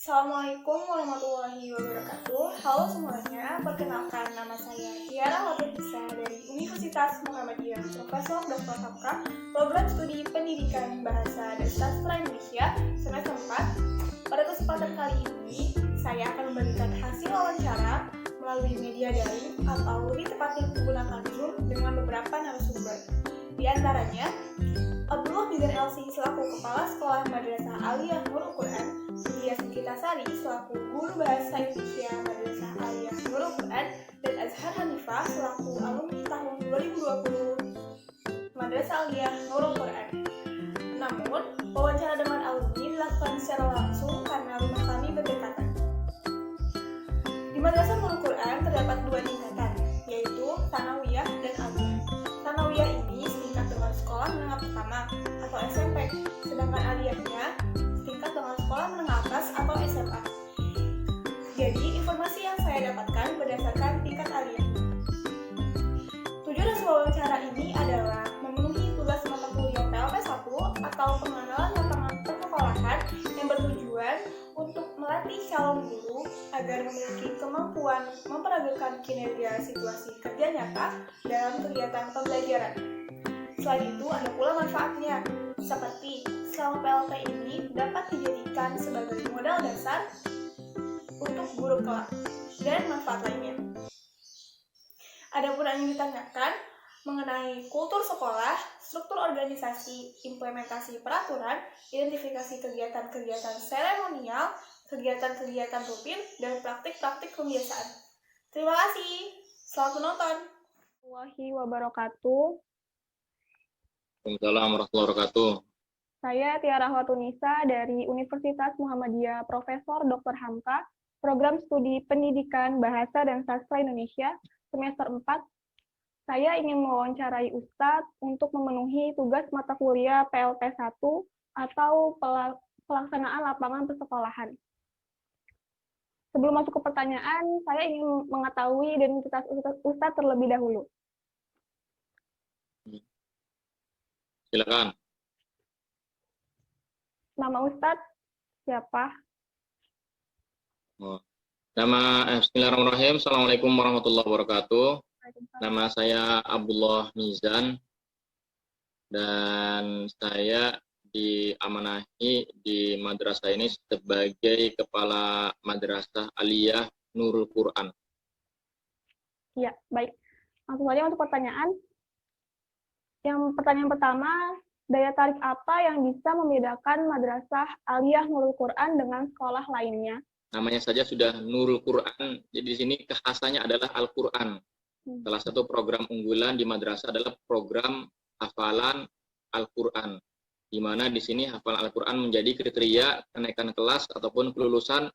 Assalamualaikum warahmatullahi wabarakatuh. Halo semuanya, perkenalkan nama saya Tiara Latifisa dari Universitas Muhammadiyah Profesor Dr. Hamka, Program Studi Pendidikan Bahasa dan Sastra Indonesia semester 4. Pada kesempatan kali ini, saya akan membagikan hasil wawancara melalui media daring atau lebih tepatnya menggunakan Zoom dengan beberapa narasumber. Di antaranya, Abdullah Mizan LC selaku Kepala Sekolah Madrasah Aliyah Nurul Quran, Dias Nikitasari selaku Guru Bahasa Indonesia Madrasah Aliyah Nurul Quran, dan Azhar Hanifah selaku alumni tahun 2020 Madrasah Aliyah Nurul Quran. Namun, wawancara dengan alumni dilakukan secara langsung karena rumah kami berdekatan. Di Madrasah Nurul Quran terdapat dua tingkatan, yaitu Tsanawiyah dan Aliyah. Tsanawiyah ini setingkat dengan sekolah menengah pertama atau SMP, sedangkan Aliyahnya setingkat dengan sekolah menengah atas atau SMA. Jadi, informasi yang saya dapatkan berdasarkan tingkat Aliyah. Tujuan hasil wawancara ini adalah memenuhi tugas mata kuliah PLP 1 atau pengenalan lapangan persekolahan yang bertujuan untuk melatih calon guru agar memiliki kemampuan memperagakan kinerja situasi kerja nyata dalam kegiatan pembelajaran. Selain itu, ada pula manfaatnya, seperti selama PLP ini dapat dijadikan sebagai modal dasar untuk guru kelak dan manfaat lainnya. Ada pula yang ditanyakan mengenai kultur sekolah, struktur organisasi, implementasi peraturan, identifikasi kegiatan-kegiatan seremonial, kegiatan-kegiatan rutin, dan praktik-praktik pembiasaan. Terima kasih. Selamat menonton. Warahmatullahi wabarakatuh. Waalaikumsalam warahmatullahi wabarakatuh. Saya Tiara Hatunisa dari Universitas Muhammadiyah Profesor Dr. Hamka, Program Studi Pendidikan Bahasa dan Sastra Indonesia, semester 4. Saya ingin mewawancarai Ustadz untuk memenuhi tugas mata kuliah PLP 1 atau pelaksanaan lapangan persekolahan. Sebelum masuk ke pertanyaan, saya ingin mengetahui identitas Ustadz terlebih dahulu. Silakan. Nama Ustadz siapa? Bismillahirrahmanirrahim. Assalamualaikum warahmatullahi wabarakatuh. Nama saya Abdullah Mizan dan saya diamanahi di madrasah ini sebagai Kepala Madrasah Aliyah Nurul Quran. Ya, baik. Langsung saja untuk pertanyaan. Yang pertanyaan pertama, daya tarik apa yang bisa membedakan Madrasah Aliyah Nurul Quran dengan sekolah lainnya? Namanya saja sudah Nurul Quran, jadi di sini kekhasannya adalah Al-Quran. Salah satu program unggulan di madrasah adalah program hafalan Al-Quran, di mana di sini hafalan Al-Quran menjadi kriteria kenaikan kelas ataupun kelulusan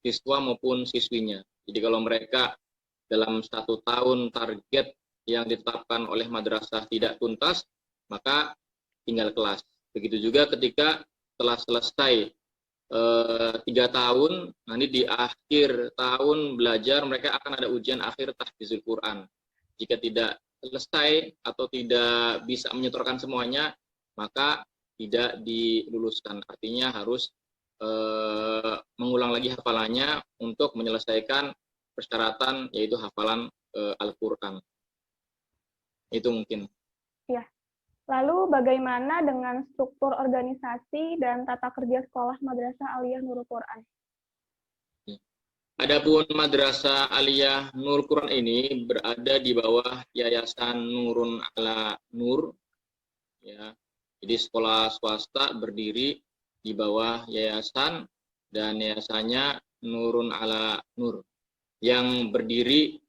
siswa maupun siswinya. Jadi kalau mereka dalam 1 tahun target yang ditetapkan oleh madrasah tidak tuntas, maka tinggal kelas. Begitu juga ketika telah selesai 3 tahun, nanti di akhir tahun belajar mereka akan ada ujian akhir tahfizul Quran. Jika tidak selesai atau tidak bisa menyetorkan semuanya, maka tidak diluluskan. Artinya harus mengulang lagi hafalannya untuk menyelesaikan persyaratan, yaitu hafalan Al-Quran. Itu mungkin. Ya. Lalu bagaimana dengan struktur organisasi dan tata kerja sekolah Madrasah Aliyah Nurul Quran? Adapun Madrasah Aliyah Nurul Quran ini berada di bawah Yayasan Nurun ala Nur. Ya. Jadi sekolah swasta berdiri di bawah yayasan dan yayasannya Nurun ala Nur yang berdiri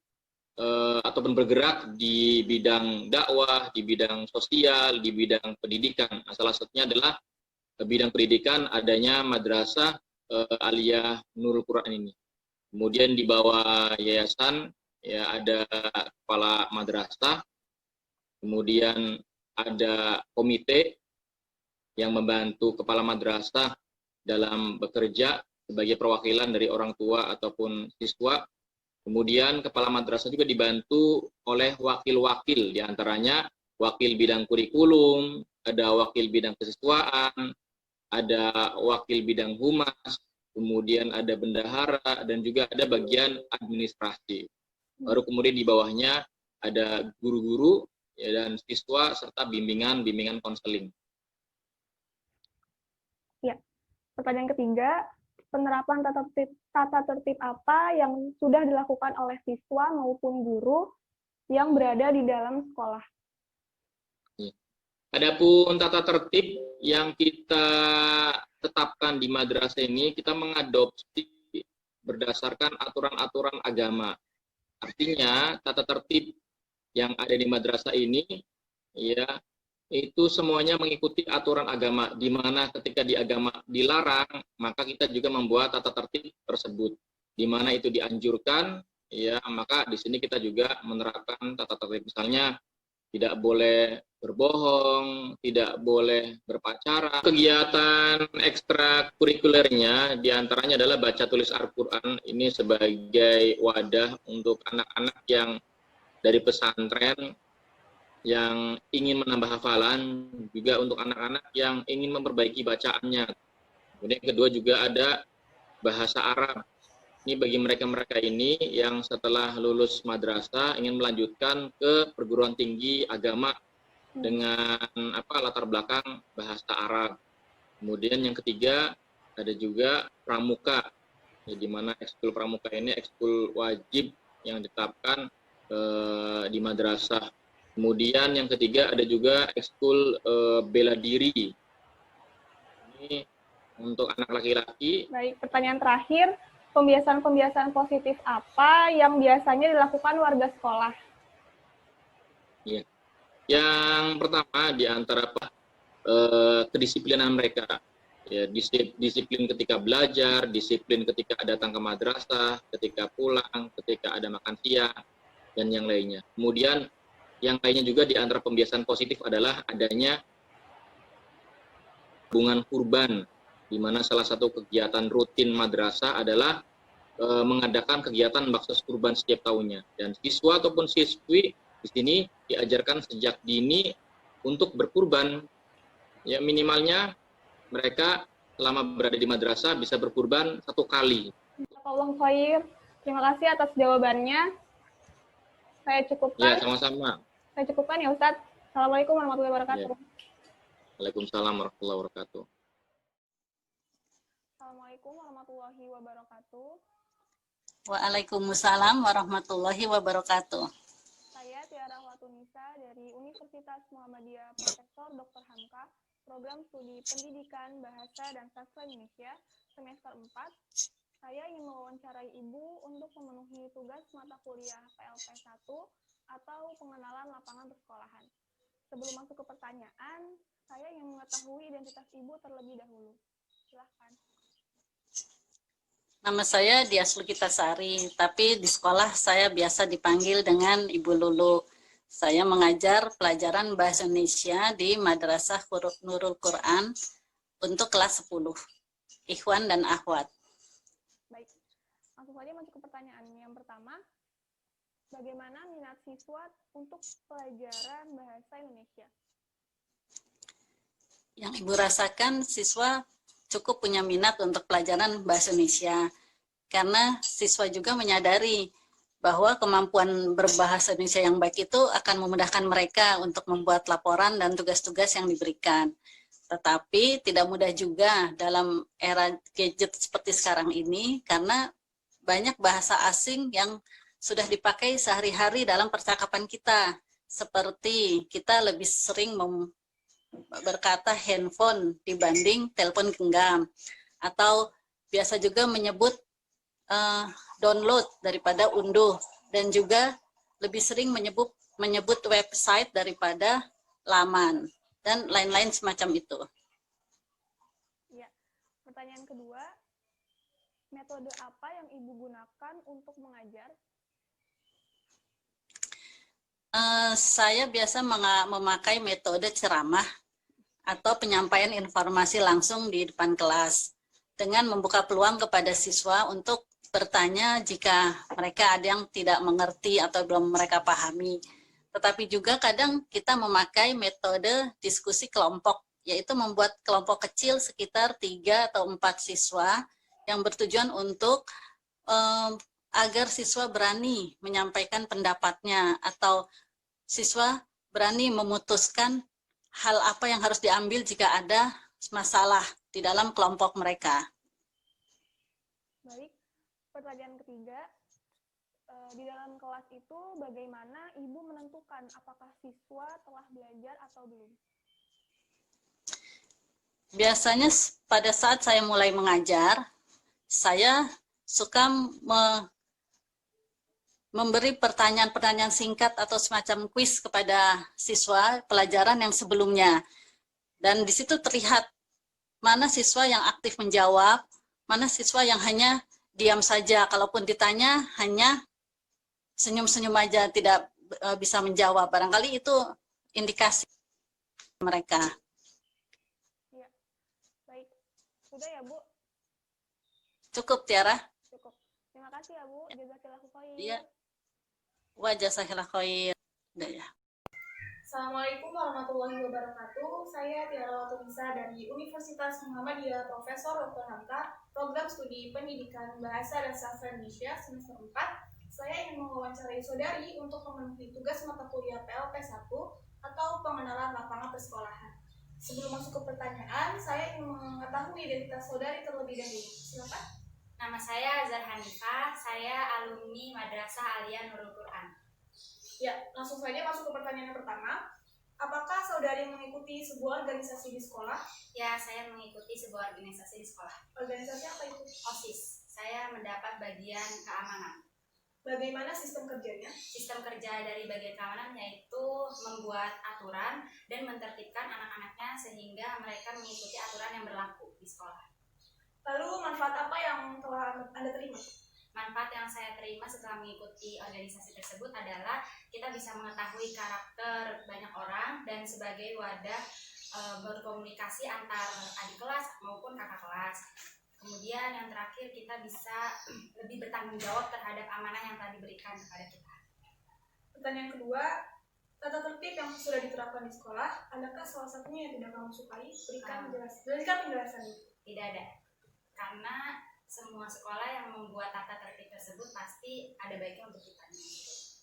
ataupun bergerak di bidang dakwah, di bidang sosial, di bidang pendidikan. Nah, salah satunya adalah bidang pendidikan adanya Madrasah Aliyah Nurul Quran ini. Kemudian di bawah yayasan ya ada kepala madrasah, kemudian ada komite yang membantu kepala madrasah dalam bekerja sebagai perwakilan dari orang tua ataupun siswa. Kemudian kepala madrasah juga dibantu oleh wakil-wakil, diantaranya wakil bidang kurikulum, ada wakil bidang kesiswaan, ada wakil bidang humas, kemudian ada bendahara, dan juga ada bagian administrasi. Baru kemudian di bawahnya ada guru-guru ya, dan siswa serta bimbingan konseling. Ya, pertanyaan ketiga, penerapan tata tertib apa yang sudah dilakukan oleh siswa maupun guru yang berada di dalam sekolah? Adapun tata tertib yang kita tetapkan di madrasah ini, kita mengadopsi berdasarkan aturan-aturan agama. Artinya tata tertib yang ada di madrasah ini ya itu semuanya mengikuti aturan agama, di mana ketika di agama dilarang, maka kita juga membuat tata tertib tersebut. Di mana itu dianjurkan, ya maka di sini kita juga menerapkan tata tertib. Misalnya tidak boleh berbohong, tidak boleh berpacaran. Kegiatan ekstrakurikulernya diantaranya adalah baca tulis Al-Quran. Ini sebagai wadah untuk anak-anak yang dari pesantren yang ingin menambah hafalan, juga untuk anak-anak yang ingin memperbaiki bacaannya. Kemudian kedua juga ada bahasa Arab. Ini bagi mereka-mereka ini yang setelah lulus madrasah ingin melanjutkan ke perguruan tinggi agama dengan latar belakang bahasa Arab. Kemudian yang ketiga ada juga pramuka, ya, di mana ekskul pramuka ini ekskul wajib yang ditetapkan di madrasah. Kemudian yang ketiga ada juga ekskul bela diri. Ini untuk anak laki-laki. Baik, pertanyaan terakhir, pembiasaan-pembiasaan positif apa yang biasanya dilakukan warga sekolah? Ya. Yang pertama di antara kedisiplinan mereka, ya, disiplin ketika belajar, disiplin ketika datang ke madrasah, ketika pulang, ketika ada makan siang, dan yang lainnya. Kemudian yang lainnya juga di antara pembiasaan positif adalah adanya hubungan kurban, di mana salah satu kegiatan rutin madrasah adalah mengadakan kegiatan baksos kurban setiap tahunnya. Dan siswa ataupun siswi di sini diajarkan sejak dini untuk berkurban. Ya minimalnya mereka selama berada di madrasah bisa berkurban 1 kali. Tolong Khair, terima kasih atas jawabannya. Saya cukupkan. Ya, sama-sama. Saya cukupkan ya Ustadz. Assalamualaikum warahmatullahi wabarakatuh. Ya. Waalaikumsalam warahmatullahi wabarakatuh. Assalamualaikum warahmatullahi wabarakatuh. Waalaikumsalam warahmatullahi wabarakatuh. Saya Tiara Watunisa dari Universitas Muhammadiyah Profesor Dr. Hamka, Program Studi Pendidikan Bahasa dan Sastra Indonesia, semester 4. Saya ingin mewawancarai Ibu untuk memenuhi tugas mata kuliah PLP 1 atau pengenalan lapangan persekolahan. Sebelum masuk ke pertanyaan, saya ingin mengetahui identitas Ibu terlebih dahulu. Silahkan. Nama saya Dias Lukitasari, tapi di sekolah saya biasa dipanggil dengan Ibu Lulu. Saya mengajar pelajaran Bahasa Indonesia di Madrasah Nurul Quran untuk kelas 10, Ikhwan dan Akhwat. Baik, langsung saja masuk ke pertanyaan yang pertama. Bagaimana minat siswa untuk pelajaran Bahasa Indonesia? Yang Ibu rasakan siswa cukup punya minat untuk pelajaran Bahasa Indonesia, karena siswa juga menyadari bahwa kemampuan berbahasa Indonesia yang baik itu akan memudahkan mereka untuk membuat laporan dan tugas-tugas yang diberikan. Tetapi tidak mudah juga dalam era gadget seperti sekarang ini, karena banyak bahasa asing yang sudah dipakai sehari-hari dalam percakapan kita. Seperti kita lebih sering berkata handphone dibanding telepon genggam, atau biasa juga menyebut download daripada unduh, dan juga lebih sering menyebut website daripada laman, dan lain-lain semacam itu. Ya, pertanyaan kedua, metode apa yang Ibu gunakan untuk mengajar? Saya biasa memakai metode ceramah atau penyampaian informasi langsung di depan kelas, dengan membuka peluang kepada siswa untuk bertanya jika mereka ada yang tidak mengerti atau belum mereka pahami. Tetapi juga kadang kita memakai metode diskusi kelompok, yaitu membuat kelompok kecil sekitar 3 atau 4 siswa yang bertujuan untuk agar siswa berani menyampaikan pendapatnya atau siswa berani memutuskan hal apa yang harus diambil jika ada masalah di dalam kelompok mereka. Baik, pertanyaan ketiga, di dalam kelas itu bagaimana Ibu menentukan apakah siswa telah belajar atau belum? Biasanya pada saat saya mulai mengajar, saya suka memberi pertanyaan-pertanyaan singkat atau semacam kuis kepada siswa pelajaran yang sebelumnya. Dan di situ terlihat mana siswa yang aktif menjawab, mana siswa yang hanya diam saja. Kalaupun ditanya hanya senyum-senyum aja, tidak bisa menjawab. Barangkali itu indikasi mereka. Ya, baik. Sudah ya, Bu? Cukup, Tiara? Cukup. Terima kasih ya, Bu. Jazakillahu khair. Iya. Wa jazakillahu khair. Udah ya. Assalamualaikum warahmatullahi wabarakatuh. Saya Tiara Watunisa dari Universitas Muhammadiyah Profesor Dr. Hamka, Program Studi Pendidikan Bahasa dan Sastra Indonesia semester 4. Saya ingin mewawancarai saudari untuk memenuhi tugas mata kuliah PLP 1 atau pengenalan lapangan persekolahan. Sebelum masuk ke pertanyaan, saya ingin mengetahui identitas saudari terlebih dahulu. Silakan. Nama saya Azhar Hanifah, saya alumni Madrasah Aliyah Nurul Quran. Ya, langsung saja masuk ke pertanyaan yang pertama. Apakah saudari mengikuti sebuah organisasi di sekolah? Ya, saya mengikuti sebuah organisasi di sekolah. Organisasi apa itu? OSIS. Saya mendapat bagian keamanan. Bagaimana sistem kerjanya? Sistem kerja dari bagian keamanan yaitu membuat aturan dan menertibkan anak-anaknya sehingga mereka mengikuti aturan yang berlaku di sekolah. Lalu manfaat apa yang telah Anda terima? Manfaat yang saya terima setelah mengikuti organisasi tersebut adalah kita bisa mengetahui karakter banyak orang dan sebagai wadah berkomunikasi antar adik kelas maupun kakak kelas. Kemudian yang terakhir kita bisa lebih bertanggung jawab terhadap amanah yang telah diberikan kepada kita. Pertanyaan kedua, tata tertib yang sudah diterapkan di sekolah, adakah salah satunya yang tidak kamu sukai? Berikan penjelasan. Tidak ada. Karena semua sekolah yang membuat tata tertib tersebut pasti ada baiknya untuk kita,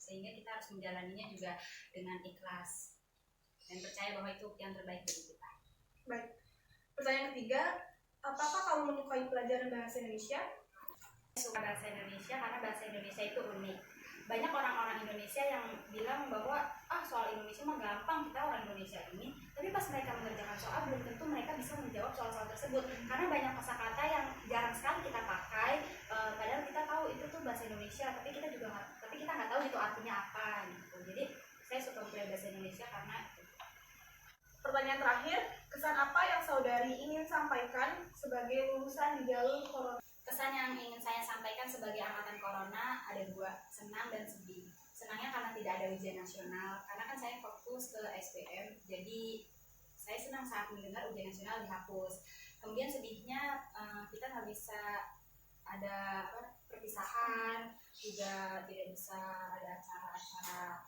sehingga kita harus menjalaninya juga dengan ikhlas dan percaya bahwa itu yang terbaik bagi kita. Baik. Pertanyaan ketiga, apakah kamu menyukai pelajaran bahasa Indonesia? Saya suka bahasa Indonesia karena bahasa Indonesia itu unik. Banyak orang-orang Indonesia yang bilang bahwa soal Indonesia mah gampang, kita orang Indonesia ini. Tapi pas mereka mengerjakan soal belum tentu mereka bisa menjawab soal-soal tersebut karena banyak kosakata yang jarang sekali kita pakai. Padahal kita tahu itu tuh bahasa Indonesia, tapi kita nggak tahu itu artinya apa gitu. Jadi saya suka belajar bahasa Indonesia karena itu. Pertanyaan terakhir, kesan apa yang saudari ingin sampaikan sebagai lulusan di jalur corona? Kesan yang ingin saya sampaikan sebagai angkatan corona ada dua, senang dan sedih. Senangnya karena tidak ada ujian nasional, karena kan saya fokus ke SBM, jadi saya senang saat mendengar ujian nasional dihapus. Kemudian sedihnya kita nggak bisa ada perpisahan, juga tidak bisa ada acara-acara.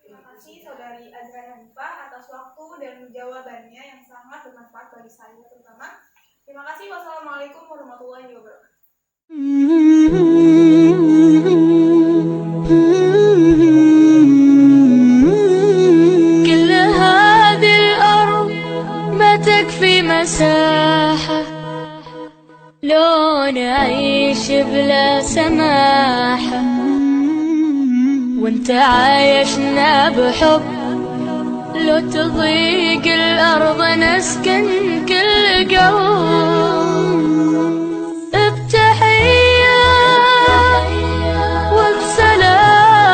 Terima kasih saudari Azhar Hanifah atas waktu dan jawabannya yang sangat bermanfaat bagi saya terutama. Terima kasih. Wassalamualaikum warahmatullahi wabarakatuh. كل هذه الأرض ما تكفي مساحة لو نعيش بلا سماحة وانت عايشنا بحب لو تضيق الأرض نسكن كل قلب بتحية وبسلام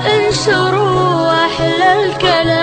انشروا أحلى الكلام